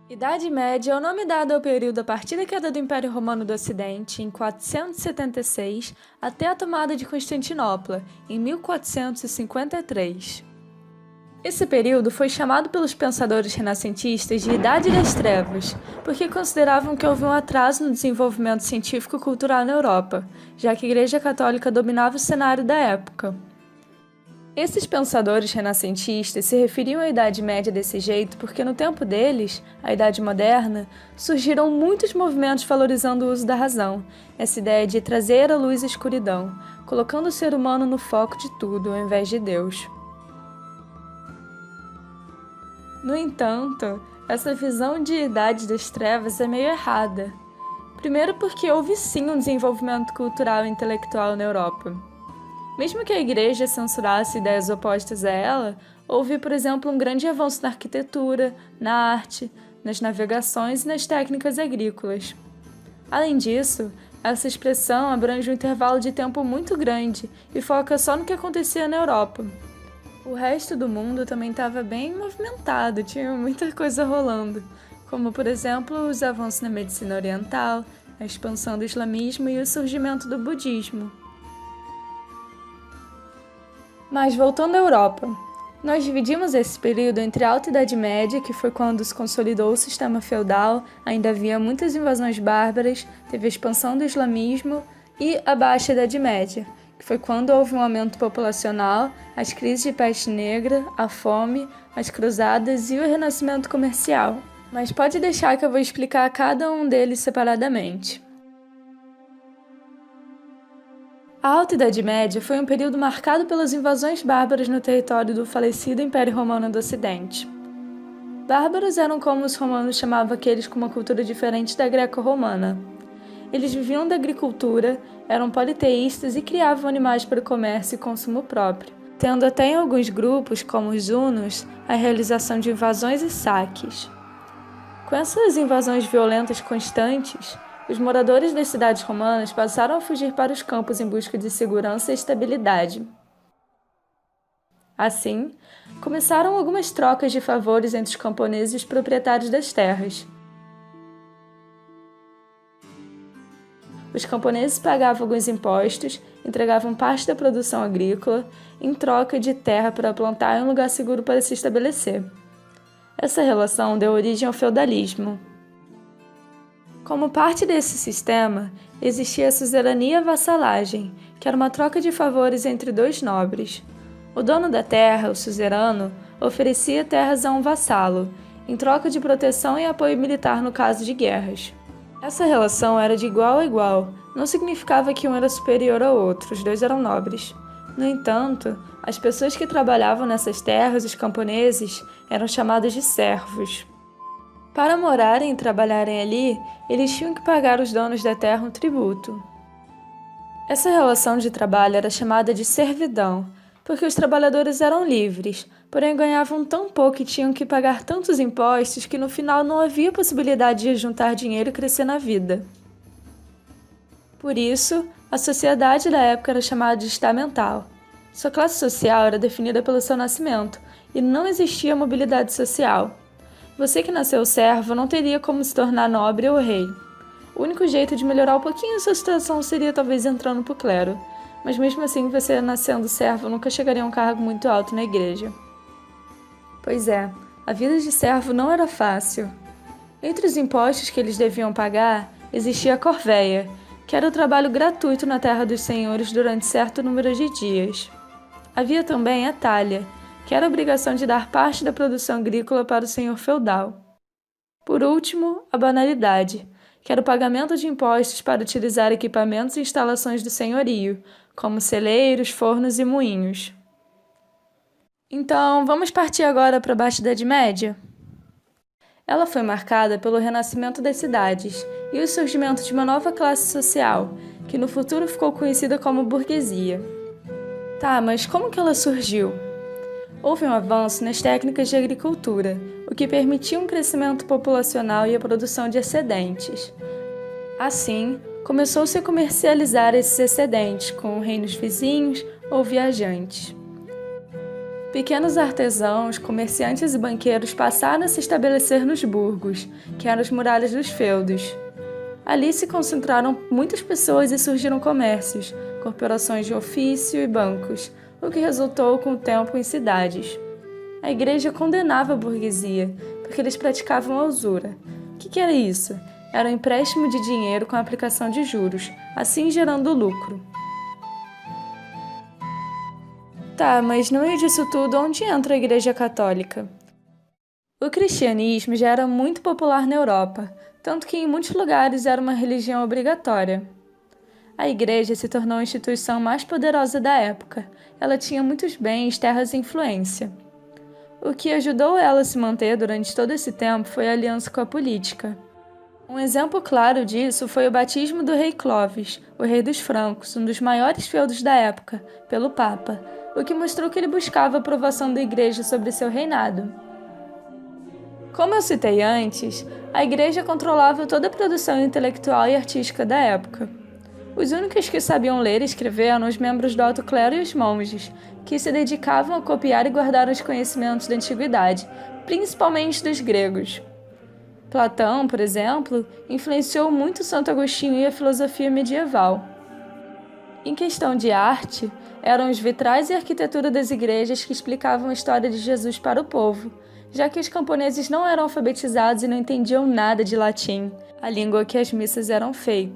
Idade Média é o nome dado ao período a partir da queda do Império Romano do Ocidente, em 476, até a tomada de Constantinopla, em 1453. Esse período foi chamado pelos pensadores renascentistas de Idade das Trevas, porque consideravam que houve um atraso no desenvolvimento científico-cultural na Europa, já que a Igreja Católica dominava o cenário da época. Esses pensadores renascentistas se referiam à Idade Média desse jeito porque no tempo deles, a Idade Moderna, surgiram muitos movimentos valorizando o uso da razão, essa ideia de trazer à luz a escuridão, colocando o ser humano no foco de tudo ao invés de Deus. No entanto, essa visão de Idade das Trevas é meio errada. Primeiro porque houve sim um desenvolvimento cultural e intelectual na Europa. Mesmo que a Igreja censurasse ideias opostas a ela, houve, por exemplo, um grande avanço na arquitetura, na arte, nas navegações e nas técnicas agrícolas. Além disso, essa expressão abrange um intervalo de tempo muito grande e foca só no que acontecia na Europa. O resto do mundo também estava bem movimentado, tinha muita coisa rolando, como, por exemplo, os avanços na medicina oriental, a expansão do islamismo e o surgimento do budismo. Mas voltando à Europa, nós dividimos esse período entre a Alta Idade Média, que foi quando se consolidou o sistema feudal, ainda havia muitas invasões bárbaras, teve a expansão do islamismo, e a Baixa Idade Média, que foi quando houve um aumento populacional, as crises de peste negra, a fome, as cruzadas e o renascimento comercial. Mas pode deixar que eu vou explicar cada um deles separadamente. A Alta Idade Média foi um período marcado pelas invasões bárbaras no território do falecido Império Romano do Ocidente. Bárbaros eram como os romanos chamavam aqueles com uma cultura diferente da greco-romana. Eles viviam da agricultura, eram politeístas e criavam animais para o comércio e consumo próprio, tendo até em alguns grupos, como os hunos, a realização de invasões e saques. Com essas invasões violentas constantes, os moradores das cidades romanas passaram a fugir para os campos em busca de segurança e estabilidade. Assim, começaram algumas trocas de favores entre os camponeses e os proprietários das terras. Os camponeses pagavam alguns impostos, entregavam parte da produção agrícola, em troca de terra para plantar e um lugar seguro para se estabelecer. Essa relação deu origem ao feudalismo. Como parte desse sistema, existia a suzerania e a vassalagem, que era uma troca de favores entre dois nobres. O dono da terra, o suzerano, oferecia terras a um vassalo, em troca de proteção e apoio militar no caso de guerras. Essa relação era de igual a igual, não significava que um era superior ao outro, os dois eram nobres. No entanto, as pessoas que trabalhavam nessas terras, os camponeses, eram chamados de servos. Para morarem e trabalharem ali, eles tinham que pagar aos donos da terra um tributo. Essa relação de trabalho era chamada de servidão, porque os trabalhadores eram livres, porém ganhavam tão pouco e tinham que pagar tantos impostos que no final não havia possibilidade de juntar dinheiro e crescer na vida. Por isso, a sociedade da época era chamada de estamental. Sua classe social era definida pelo seu nascimento, e não existia mobilidade social. Você que nasceu servo não teria como se tornar nobre ou rei. O único jeito de melhorar um pouquinho a sua situação seria talvez entrando para o clero, mas mesmo assim você nascendo servo nunca chegaria a um cargo muito alto na igreja. Pois é, a vida de servo não era fácil. Entre os impostos que eles deviam pagar, existia a corvéia, que era o trabalho gratuito na terra dos senhores durante certo número de dias. Havia também a talha, que era a obrigação de dar parte da produção agrícola para o senhor feudal. Por último, a banalidade, que era o pagamento de impostos para utilizar equipamentos e instalações do senhorio, como celeiros, fornos e moinhos. Então, vamos partir agora para a Baixa Idade Média? Ela foi marcada pelo renascimento das cidades e o surgimento de uma nova classe social, que no futuro ficou conhecida como burguesia. Tá, mas como que ela surgiu? Houve um avanço nas técnicas de agricultura, o que permitia um crescimento populacional e a produção de excedentes. Assim, começou-se a comercializar esses excedentes com reinos vizinhos ou viajantes. Pequenos artesãos, comerciantes e banqueiros passaram a se estabelecer nos burgos, que eram as muralhas dos feudos. Ali se concentraram muitas pessoas e surgiram comércios, corporações de ofício e bancos, o que resultou com o tempo em cidades. A igreja condenava a burguesia, porque eles praticavam a usura. O que era isso? Era um empréstimo de dinheiro com a aplicação de juros, assim gerando lucro. Tá, mas no meio disso tudo, onde entra a Igreja Católica? O cristianismo já era muito popular na Europa, tanto que em muitos lugares era uma religião obrigatória. A igreja se tornou a instituição mais poderosa da época. Ela tinha muitos bens, terras e influência. O que ajudou ela a se manter durante todo esse tempo foi a aliança com a política. Um exemplo claro disso foi o batismo do rei Clovis, o rei dos francos, um dos maiores feudos da época, pelo Papa, o que mostrou que ele buscava a aprovação da igreja sobre seu reinado. Como eu citei antes, a igreja controlava toda a produção intelectual e artística da época. Os únicos que sabiam ler e escrever eram os membros do alto clero e os monges, que se dedicavam a copiar e guardar os conhecimentos da antiguidade, principalmente dos gregos. Platão, por exemplo, influenciou muito Santo Agostinho e a filosofia medieval. Em questão de arte, eram os vitrais e a arquitetura das igrejas que explicavam a história de Jesus para o povo, já que os camponeses não eram alfabetizados e não entendiam nada de latim, a língua que as missas eram feitas.